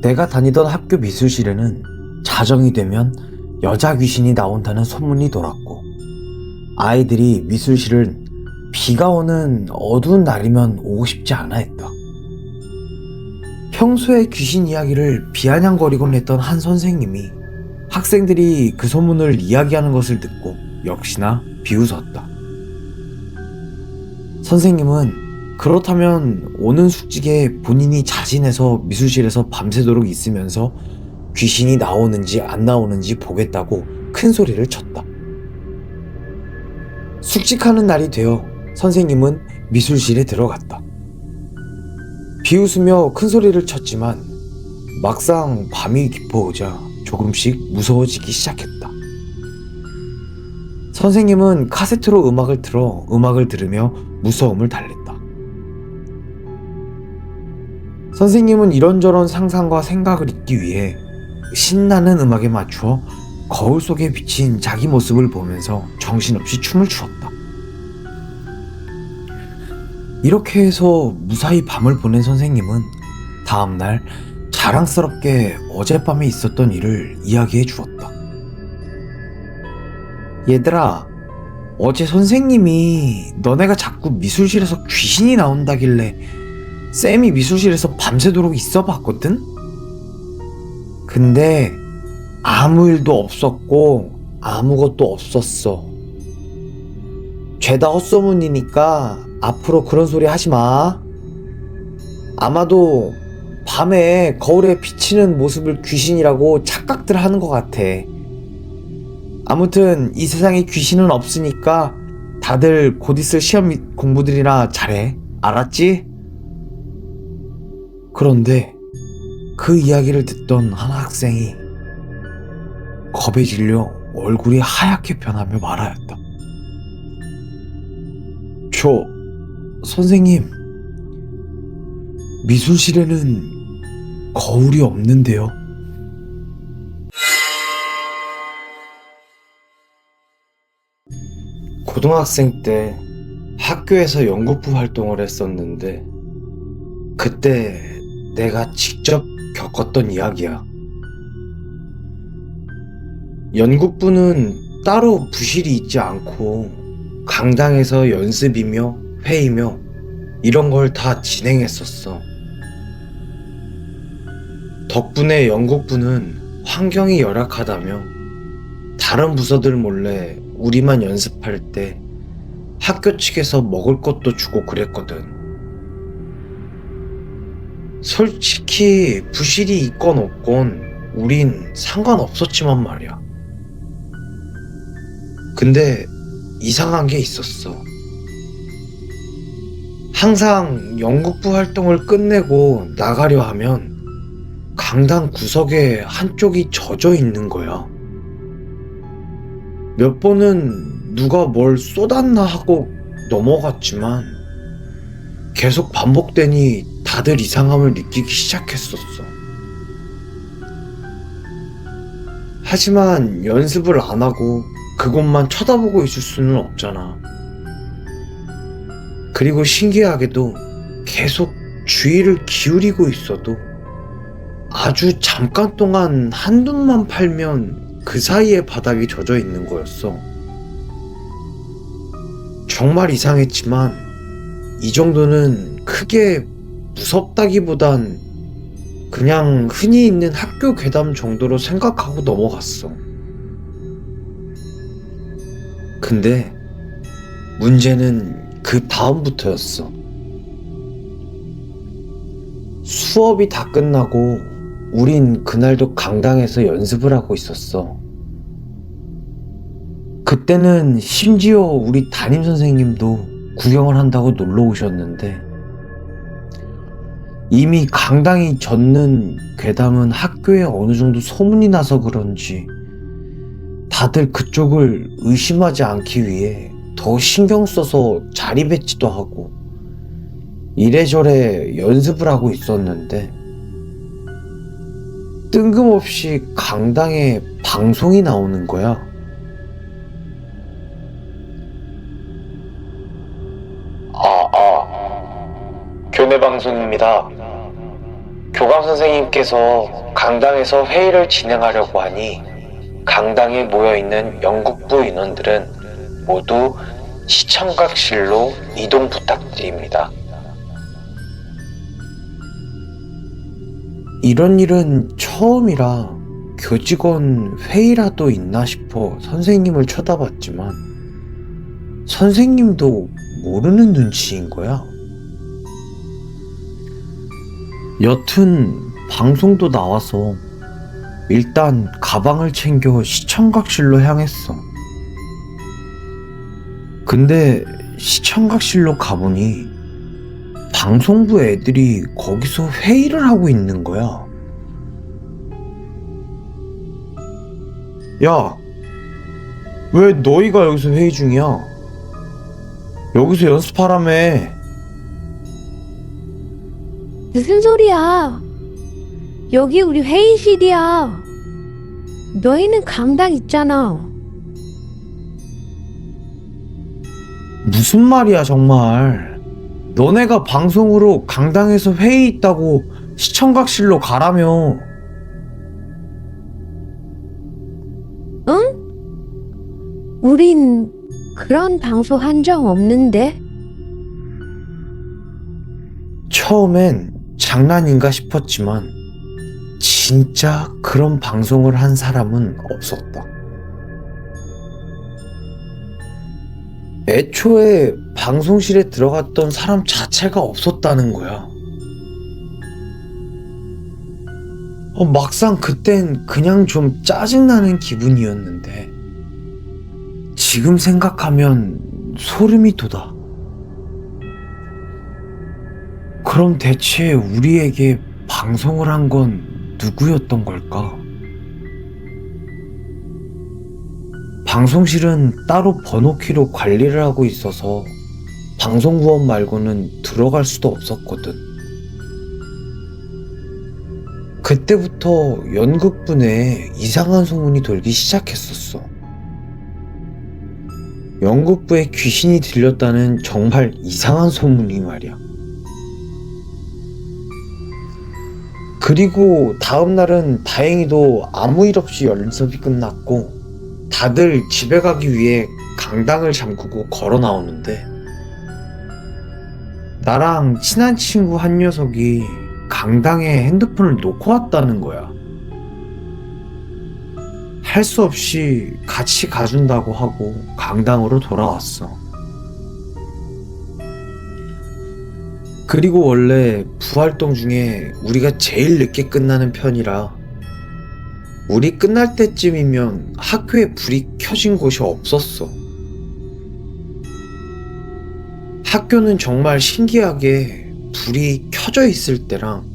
내가 다니던 학교 미술실에는 자정이 되면 여자 귀신이 나온다는 소문이 돌았고, 아이들이 미술실을 비가 오는 어두운 날이면 오고 싶지 않아 했다. 평소에 귀신 이야기를 비아냥거리곤 했던 한 선생님이 학생들이 그 소문을 이야기하는 것을 듣고 역시나 비웃었다. 선생님은 그렇다면 오는 숙직에 본인이 자진해서 미술실에서 밤새도록 있으면서 귀신이 나오는지 안 나오는지 보겠다고 큰 소리를 쳤다. 숙직하는 날이 되어 선생님은 미술실에 들어갔다. 비웃으며 큰 소리를 쳤지만 막상 밤이 깊어오자 조금씩 무서워지기 시작했다. 선생님은 카세트로 음악을 틀어 음악을 들으며 무서움을 달랬다. 선생님은 이런저런 상상과 생각을 잊기 위해 신나는 음악에 맞추어 거울 속에 비친 자기 모습을 보면서 정신없이 춤을 추었다. 이렇게 해서 무사히 밤을 보낸 선생님은 다음날 자랑스럽게 어젯밤에 있었던 일을 이야기해 주었다. 얘들아, 어제 선생님이 너네가 자꾸 미술실에서 귀신이 나온다길래 쌤이 미술실에서 밤새도록 있어 봤거든? 근데 아무 일도 없었고 아무것도 없었어. 죄다 헛소문이니까 앞으로 그런 소리 하지 마. 아마도 밤에 거울에 비치는 모습을 귀신이라고 착각들 하는 것 같아. 아무튼 이 세상에 귀신은 없으니까 다들 곧 있을 시험 및 공부들이나 잘해. 알았지? 그런데 그 이야기를 듣던 한 학생이 겁에 질려 얼굴이 하얗게 변하며 말하였다. 선생님, 미술실에는 거울이 없는데요. 고등학생 때 학교에서 연극부 활동을 했었는데 그때 내가 직접 겪었던 이야기야. 연극부는 따로 부실이 있지 않고 강당에서 연습이며 회의며 이런 걸 다 진행했었어. 덕분에 연극부는 환경이 열악하다며 다른 부서들 몰래 우리만 연습할 때 학교 측에서 먹을 것도 주고 그랬거든. 솔직히 부실이 있건 없건 우린 상관없었지만 말이야. 근데 이상한 게 있었어. 항상 연극부 활동을 끝내고 나가려 하면 강당 구석에 한쪽이 젖어 있는 거야. 몇 번은 누가 뭘 쏟았나 하고 넘어갔지만 계속 반복되니 다들 이상함을 느끼기 시작했었어. 하지만 연습을 안 하고 그것만 쳐다보고 있을 수는 없잖아. 그리고 신기하게도 계속 주의를 기울이고 있어도 아주 잠깐 동안 한눈만 팔면 그 사이에 바닥이 젖어 있는 거였어. 정말 이상했지만 이 정도는 크게 무섭다기보단 그냥 흔히 있는 학교 괴담 정도로 생각하고 넘어갔어. 근데 문제는 그 다음부터였어. 수업이 다 끝나고 우린 그날도 강당에서 연습을 하고 있었어. 그때는 심지어 우리 담임선생님도 구경을 한다고 놀러 오셨는데 이미 강당이 젖는 괴담은 학교에 어느 정도 소문이 나서 그런지 다들 그쪽을 의심하지 않기 위해 더 신경 써서 자리 배치도 하고 이래저래 연습을 하고 있었는데 뜬금없이 강당에 방송이 나오는 거야. 교내 방송입니다. 교감 선생님께서 강당에서 회의를 진행하려고 하니 강당에 모여있는 연극부 인원들은 모두 시청각실로 이동 부탁드립니다. 이런 일은 처음이라 교직원 회의라도 있나 싶어 선생님을 쳐다봤지만 선생님도 모르는 눈치인 거야. 여튼 방송도 나와서 일단 가방을 챙겨 시청각실로 향했어. 근데 시청각실로 가보니 방송부 애들이 거기서 회의를 하고 있는 거야. 야, 왜 너희가 여기서 회의 중이야? 여기서 연습하라며. 무슨 소리야? 여기 우리 회의실이야. 너희는 강당 있잖아. 무슨 말이야 정말. 너네가 방송으로 강당에서 회의 있다고 시청각실로 가라며. 응? 우린 그런 방송 한 적 없는데. 처음엔 장난인가 싶었지만 진짜 그런 방송을 한 사람은 없었다. 애초에 방송실에 들어갔던 사람 자체가 없었다는 거야. 막상 그땐 그냥 좀 짜증나는 기분이었는데 지금 생각하면 소름이 돋아. 그럼 대체 우리에게 방송을 한 건 누구였던 걸까? 방송실은 따로 번호키로 관리를 하고 있어서 방송부원 말고는 들어갈 수도 없었거든. 그때부터 연극부 내에 이상한 소문이 돌기 시작했었어. 연극부에 귀신이 들렸다는 정말 이상한 소문이 말이야. 그리고 다음 날은 다행히도 아무 일 없이 연습이 끝났고 다들 집에 가기 위해 강당을 잠그고 걸어 나오는데 나랑 친한 친구 한 녀석이 강당에 핸드폰을 놓고 왔다는 거야. 할 수 없이 같이 가준다고 하고 강당으로 돌아왔어. 그리고 원래 부활동 중에 우리가 제일 늦게 끝나는 편이라 우리 끝날 때쯤이면 학교에 불이 켜진 곳이 없었어. 학교는 정말 신기하게 불이 켜져 있을 때랑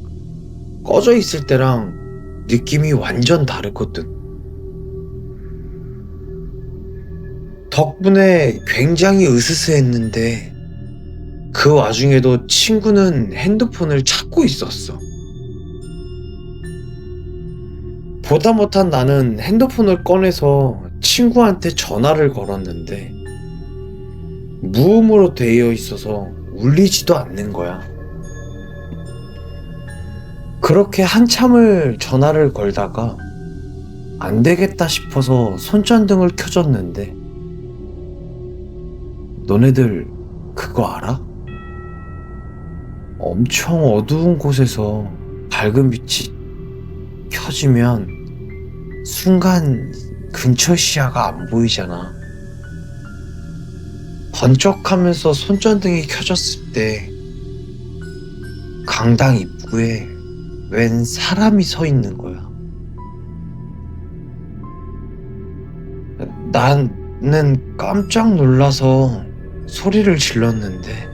꺼져 있을 때랑 느낌이 완전 다르거든. 덕분에 굉장히 으스스했는데 그 와중에도 친구는 핸드폰을 찾고 있었어. 보다 못한 나는 핸드폰을 꺼내서 친구한테 전화를 걸었는데 무음으로 되어 있어서 울리지도 않는 거야. 그렇게 한참을 전화를 걸다가 안 되겠다 싶어서 손전등을 켜줬는데 너네들 그거 알아? 엄청 어두운 곳에서 밝은 빛이 켜지면 순간 근처 시야가 안 보이잖아. 번쩍하면서 손전등이 켜졌을 때 강당 입구에 웬 사람이 서 있는 거야. 나는 깜짝 놀라서 소리를 질렀는데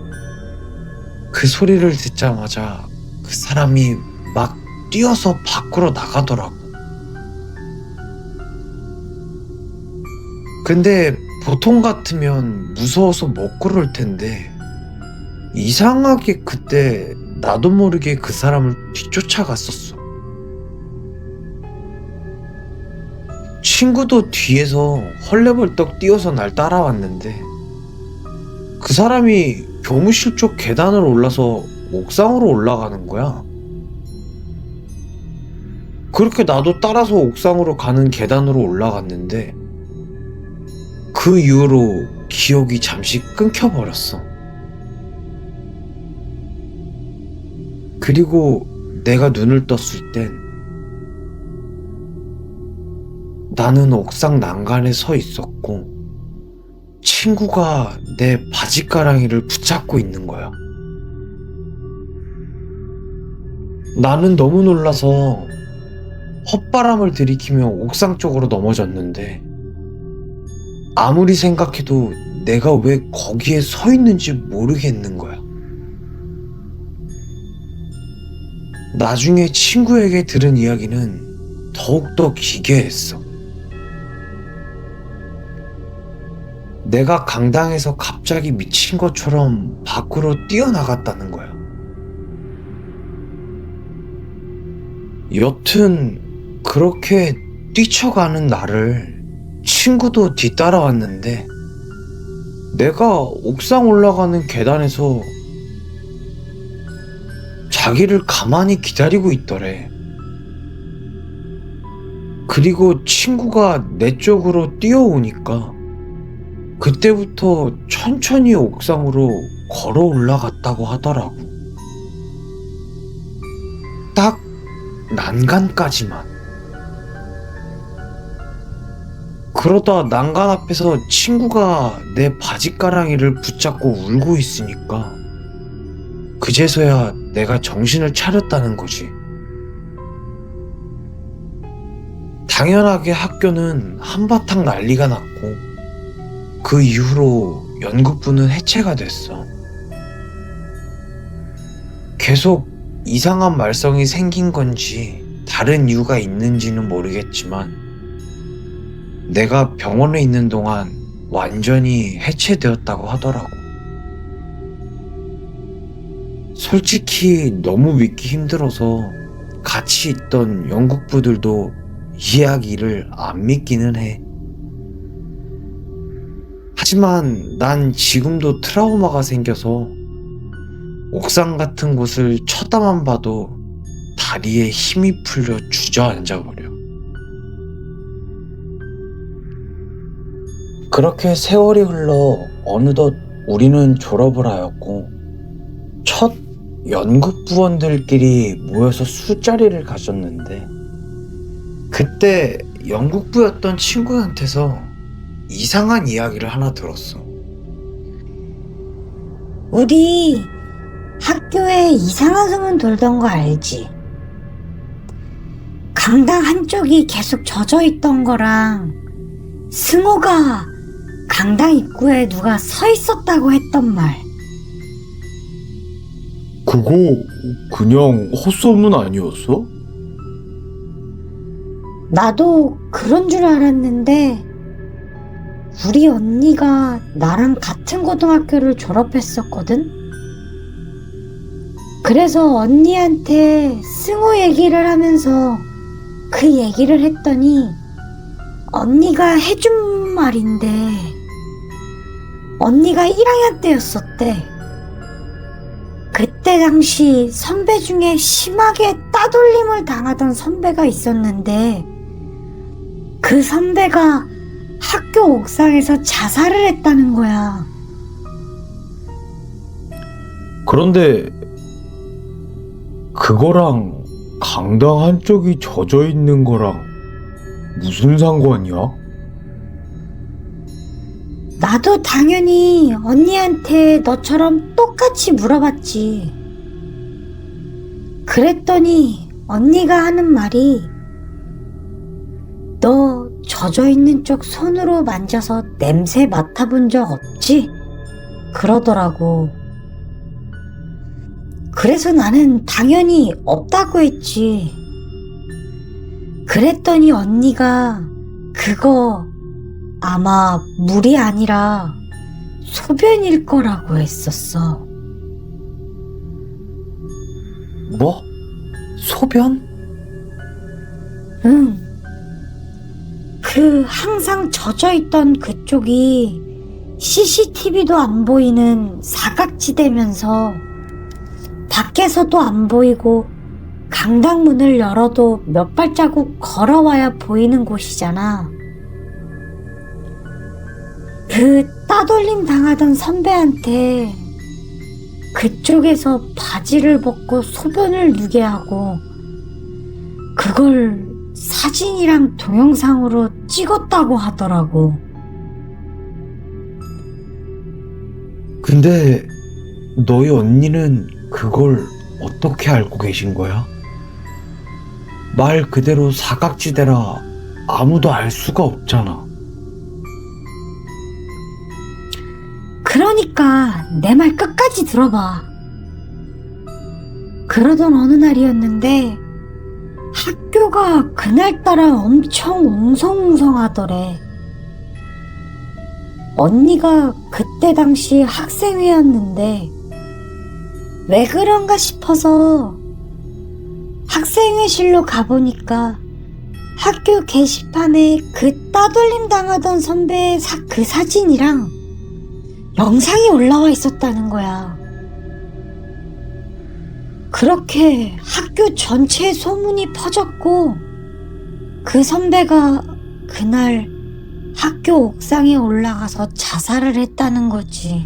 그 소리를 듣자마자 그 사람이 막 뛰어서 밖으로 나가더라고. 근데 보통 같으면 무서워서 못 그럴 텐데 이상하게 그때 나도 모르게 그 사람을 뒤쫓아갔었어. 친구도 뒤에서 헐레벌떡 뛰어서 날 따라왔는데 그 사람이 교무실 쪽 계단을 올라서 옥상으로 올라가는 거야. 그렇게 나도 따라서 옥상으로 가는 계단으로 올라갔는데 그 이후로 기억이 잠시 끊겨버렸어. 그리고 내가 눈을 떴을 땐 나는 옥상 난간에 서 있었고 친구가 내 바지가랑이를 붙잡고 있는 거야. 나는 너무 놀라서 헛바람을 들이키며 옥상 쪽으로 넘어졌는데 아무리 생각해도 내가 왜 거기에 서 있는지 모르겠는 거야. 나중에 친구에게 들은 이야기는 더욱더 기괴했어. 내가 강당에서 갑자기 미친 것처럼 밖으로 뛰어나갔다는 거야. 여튼 그렇게 뛰쳐가는 나를 친구도 뒤따라왔는데 내가 옥상 올라가는 계단에서 자기를 가만히 기다리고 있더래. 그리고 친구가 내 쪽으로 뛰어오니까 그때부터 천천히 옥상으로 걸어 올라갔다고 하더라고. 딱 난간까지만. 그러다 난간 앞에서 친구가 내 바지가랑이를 붙잡고 울고 있으니까 그제서야 내가 정신을 차렸다는 거지. 당연하게 학교는 한바탕 난리가 났고 그 이후로 연극부는 해체가 됐어. 계속 이상한 말썽이 생긴 건지 다른 이유가 있는지는 모르겠지만 내가 병원에 있는 동안 완전히 해체되었다고 하더라고. 솔직히 너무 믿기 힘들어서 같이 있던 연극부들도 이야기를 안 믿기는 해. 하지만 난 지금도 트라우마가 생겨서 옥상 같은 곳을 쳐다만 봐도 다리에 힘이 풀려 주저앉아 버려. 그렇게 세월이 흘러 어느덧 우리는 졸업을 하였고 첫 연극부원들끼리 모여서 술자리를 가졌는데 그때 연극부였던 친구한테서 이상한 이야기를 하나 들었어. 우리 학교에 이상한 소문 돌던 거 알지? 강당 한쪽이 계속 젖어 있던 거랑 승호가 강당 입구에 누가 서 있었다고 했던 말. 그거 그냥 헛소문 아니었어? 나도 그런 줄 알았는데 우리 언니가 나랑 같은 고등학교를 졸업했었거든? 그래서 언니한테 승호 얘기를 하면서 그 얘기를 했더니 언니가 해준 말인데 언니가 1학년 때였었대. 그때 당시 선배 중에 심하게 따돌림을 당하던 선배가 있었는데 그 선배가 학교 옥상에서 자살을 했다는 거야. 그런데 그거랑 강당 한쪽이 젖어 있는 거랑 무슨 상관이야? 나도 당연히 언니한테 너처럼 똑같이 물어봤지. 그랬더니 언니가 하는 말이 너 젖어 있는 쪽 손으로 만져서 냄새 맡아본 적 없지? 그러더라고. 그래서 나는 당연히 없다고 했지. 그랬더니 언니가 그거 아마 물이 아니라 소변일 거라고 했었어. 뭐? 소변? 응. 그 항상 젖어있던 그쪽이 CCTV도 안 보이는 사각지대면서 밖에서도 안 보이고 강당문을 열어도 몇 발자국 걸어와야 보이는 곳이잖아. 그 따돌림 당하던 선배한테 그쪽에서 바지를 벗고 소변을 누게 하고 그걸 사진이랑 동영상으로 찍었다고 하더라고. 근데 너희 언니는 그걸 어떻게 알고 계신 거야? 말 그대로 사각지대라 아무도 알 수가 없잖아. 그러니까 내 말 끝까지 들어봐. 그러던 어느 날이었는데 학교가 그날따라 엄청 웅성웅성하더래. 언니가 그때 당시 학생회였는데 왜 그런가 싶어서 학생회실로 가보니까 학교 게시판에 그 따돌림 당하던 선배의 그 사진이랑 영상이 올라와 있었다는 거야. 그렇게 학교 전체에 소문이 퍼졌고 그 선배가 그날 학교 옥상에 올라가서 자살을 했다는 거지.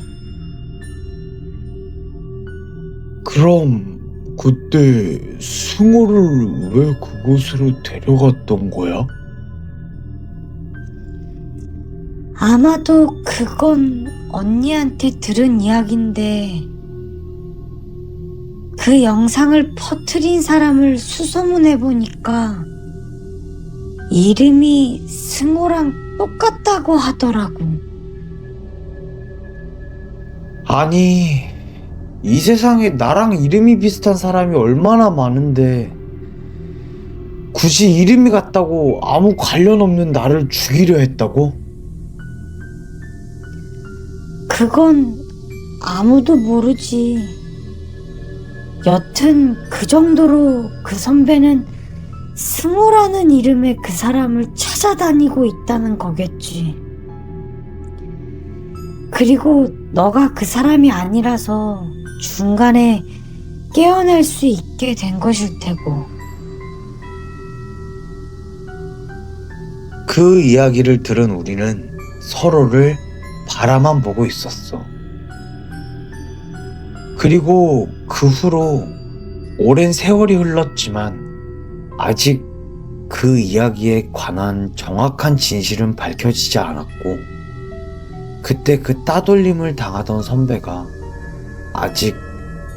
그럼 그때 승호를 왜 그곳으로 데려갔던 거야? 아마도 그건 언니한테 들은 이야기인데 그 영상을 퍼뜨린 사람을 수소문해 보니까 이름이 승호랑 똑같다고 하더라고. 아니, 이 세상에 나랑 이름이 비슷한 사람이 얼마나 많은데 굳이 이름이 같다고 아무 관련 없는 나를 죽이려 했다고? 그건 아무도 모르지. 여튼 그 정도로 그 선배는 승호라는 이름의 그 사람을 찾아다니고 있다는 거겠지. 그리고 너가 그 사람이 아니라서 중간에 깨어날 수 있게 된 것일 테고. 그 이야기를 들은 우리는 서로를 바라만 보고 있었어. 그리고 그 후로 오랜 세월이 흘렀지만 아직 그 이야기에 관한 정확한 진실은 밝혀지지 않았고 그때 그 따돌림을 당하던 선배가 아직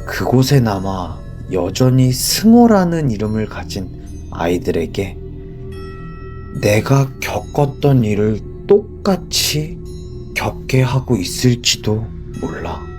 그곳에 남아 여전히 승호라는 이름을 가진 아이들에게 내가 겪었던 일을 똑같이 겪게 하고 있을지도 몰라.